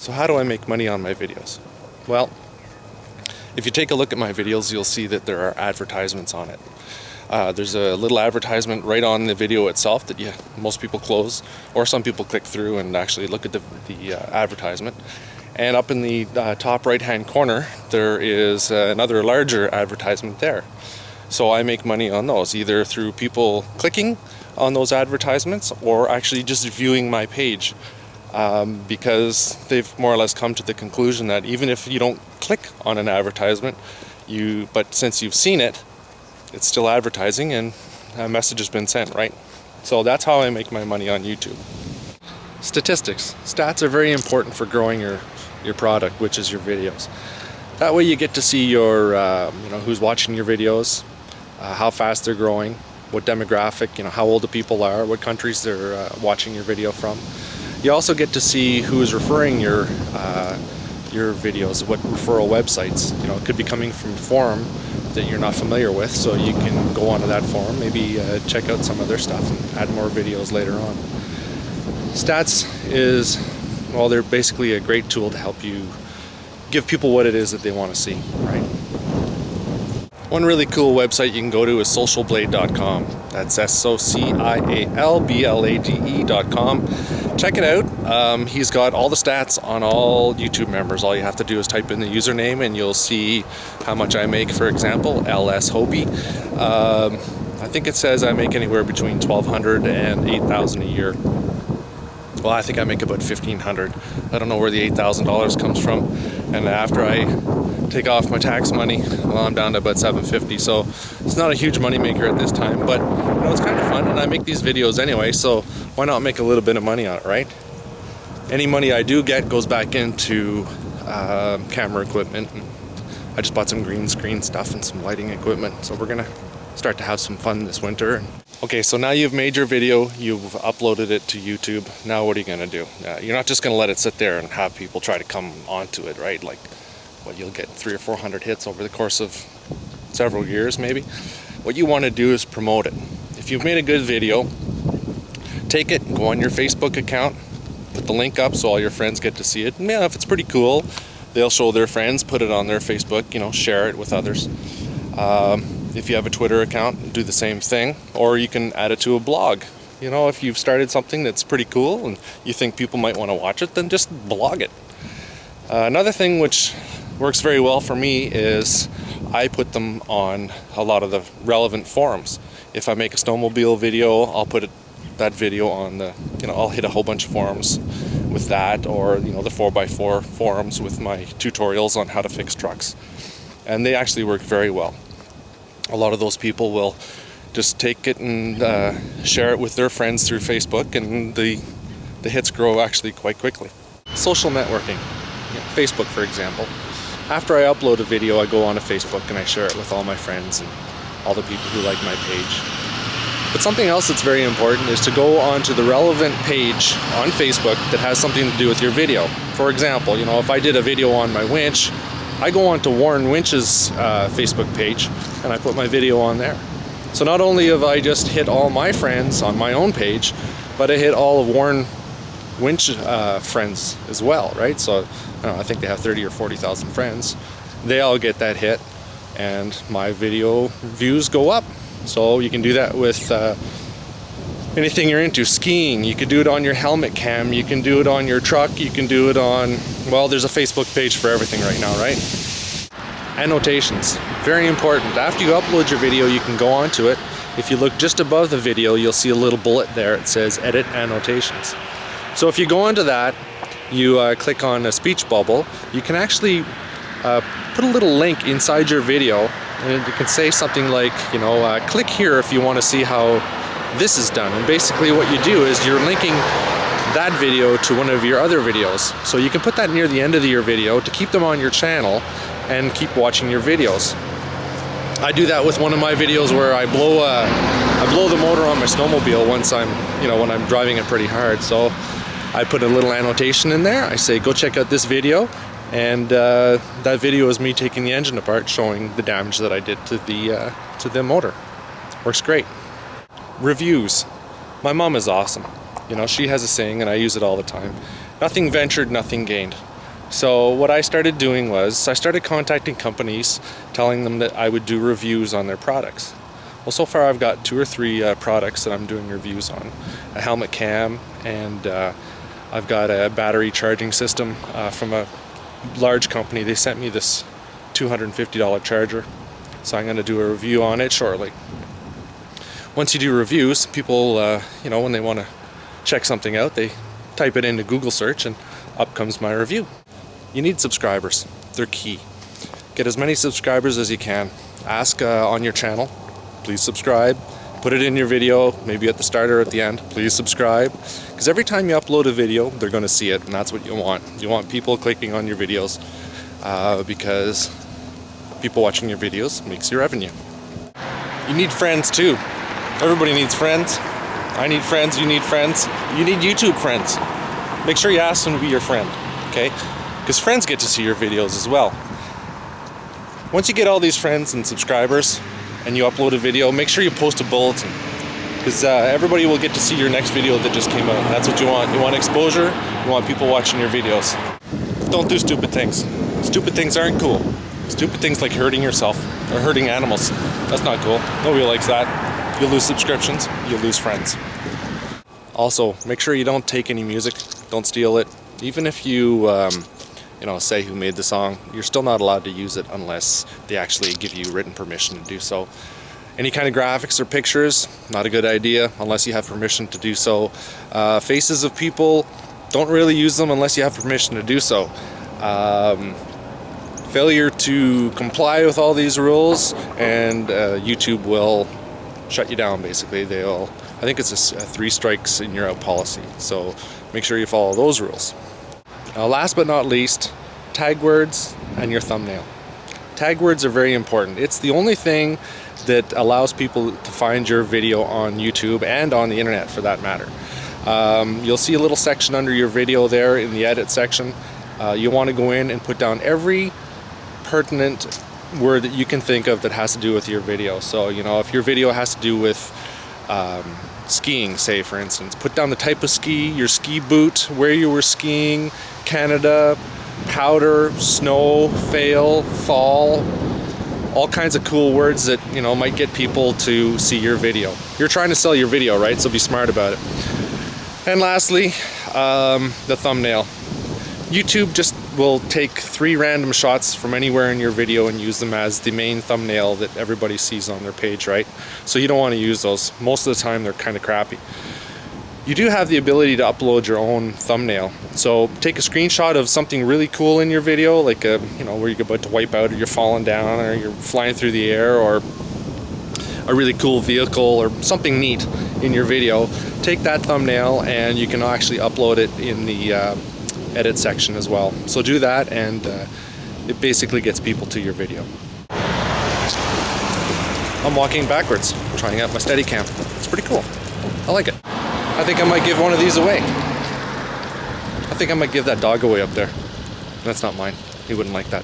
So how do I make money on my videos? Well, if you take a look at my videos, you'll see that there are advertisements on it. There's a little advertisement right on the video itself that most people close, or some people click through and actually look at the advertisement. And up in the top right hand corner, there is another larger advertisement there. So I make money on those, either through people clicking on those advertisements or actually just viewing my page. Because they've more or less come to the conclusion that even if you don't click on an advertisement, but since you've seen it, it's still advertising and a message has been sent, right? So that's how I make my money on YouTube. Statistics. Stats are very important for growing your product, which is your videos. That way you get to see your, who's watching your videos, how fast they're growing, what demographic, how old the people are, what countries they're watching your video from. You also get to see who is referring your videos, what referral websites. It could be coming from a forum that you're not familiar with, so you can go onto that forum, maybe check out some other stuff and add more videos later on. Stats they're basically a great tool to help you give people what it is that they want to see, right? One really cool website you can go to is socialblade.com. That's socialblade.com. Check it out. He's got all the stats on all YouTube members. All you have to do is type in the username and you'll see how much I make, for example, LS Hobie. I think it says I make anywhere between $1,200 and $8,000 a year. Well, I think I make about $1,500. I don't know where the $8,000 comes from. And after I take off my tax money, well, I'm down to about $750. So it's not a huge money maker at this time, but it's kind of fun, and I make these videos anyway, so why not make a little bit of money on it, right? Any money I do get goes back into camera equipment. I just bought some green screen stuff and some lighting equipment, so we're gonna start to have some fun this winter. Okay, so now you've made your video, you've uploaded it to YouTube. Now what are you gonna do? You're not just gonna let it sit there and have people try to come onto it, right? Like, you'll get 300 or 400 hits over the course of several years maybe. What you want to do is promote it. If you've made a good video, take it, go on your Facebook account, put the link up so all your friends get to see it. And if it's pretty cool, they'll show their friends, put it on their Facebook, share it with others. If you have a Twitter account, do the same thing, or you can add it to a blog. If you've started something that's pretty cool and you think people might want to watch it, then just blog it. Another thing which works very well for me is I put them on a lot of the relevant forums. If I make a snowmobile video, I'll put that video on I'll hit a whole bunch of forums with that, or the 4x4 forums with my tutorials on how to fix trucks. And they actually work very well. A lot of those people will just take it and share it with their friends through Facebook, and the hits grow actually quite quickly. Social networking. Facebook, for example. After I upload a video, I go onto Facebook and I share it with all my friends and all the people who like my page. But something else that's very important is to go onto the relevant page on Facebook that has something to do with your video. For example, if I did a video on my winch, I go onto Warren Winch's Facebook page and I put my video on there. So not only have I just hit all my friends on my own page, but I hit all of Warren Winch friends as well, right? So I think they have 30 or 40,000 friends. They all get that hit, and my video views go up. So you can do that with anything you're into. Skiing, you can do it on your helmet cam, you can do it on your truck, you can do it on, there's a Facebook page for everything right now, right? Annotations, very important. After you upload your video, you can go onto it. If you look just above the video, you'll see a little bullet there. It says edit annotations. So if you go into that, you click on a speech bubble, you can actually put a little link inside your video, and it can say something like, click here if you want to see how this is done. And basically what you do is you're linking that video to one of your other videos. So you can put that near the end of your video to keep them on your channel and keep watching your videos. I do that with one of my videos where I blow the motor on my snowmobile once when I'm driving it pretty hard. So I put a little annotation in there. I say, go check out this video, and that video is me taking the engine apart, showing the damage that I did to the motor. Works great. Reviews. My mom is awesome. She has a saying, and I use it all the time. Nothing ventured, nothing gained. So what I started doing was I started contacting companies, telling them that I would do reviews on their products. Well, so far I've got 2 or 3 products that I'm doing reviews on. A helmet cam, and I've got a battery charging system from a large company. They sent me this $250 charger, so I'm going to do a review on it shortly. Once you do reviews, people, when they want to check something out, they type it into Google search and up comes my review. You need subscribers. They're key. Get as many subscribers as you can. Ask on your channel, please subscribe. Put it in your video, maybe at the start or at the end, please subscribe. Because every time you upload a video, they're going to see it, and that's what you want. You want people clicking on your videos because people watching your videos makes you revenue. You need friends too. Everybody needs friends. I need friends, you need friends. You need YouTube friends. Make sure you ask them to be your friend, okay? Because friends get to see your videos as well. Once you get all these friends and subscribers and you upload a video, make sure you post a bulletin, because everybody will get to see your next video that just came out. That's what you want. You want exposure, you want people watching your videos. Don't do stupid things. Stupid things aren't cool. Stupid things like hurting yourself or hurting animals, that's not cool. Nobody likes that. You'll lose subscriptions, you'll lose friends. Also, make sure you don't take any music, don't steal it. Even if you say who made the song, you're still not allowed to use it unless they actually give you written permission to do so. Any kind of graphics or pictures, not a good idea unless you have permission to do so. Faces of people, don't really use them unless you have permission to do so. Failure to comply with all these rules and YouTube will shut you down, basically. I think it's a 3 strikes and you're out policy, so make sure you follow those rules. Last but not least, tag words and your thumbnail. Tag words are very important. It's the only thing that allows people to find your video on YouTube and on the internet for that matter. You'll see a little section under your video there in the edit section. You want to go in and put down every pertinent word that you can think of that has to do with your video. So, if your video has to do with skiing, say for instance, put down the type of ski, your ski boot, where you were skiing, Canada, powder, snow, fail, fall, all kinds of cool words that might get people to see your video. You're trying to sell your video, right? So be smart about it. And lastly, the thumbnail. YouTube just will take 3 random shots from anywhere in your video and use them as the main thumbnail that everybody sees on their page, right? So you don't want to use those. Most of the time they're kind of crappy. You do have the ability to upload your own thumbnail. So take a screenshot of something really cool in your video, like where you're about to wipe out, or you're falling down, or you're flying through the air, or a really cool vehicle, or something neat in your video. Take that thumbnail and you can actually upload it in the edit section as well. So do that, and it basically gets people to your video. I'm walking backwards, trying out my Steadicam. It's pretty cool. I like it. I think I might give one of these away. I think I might give that dog away up there. That's not mine. He wouldn't like that.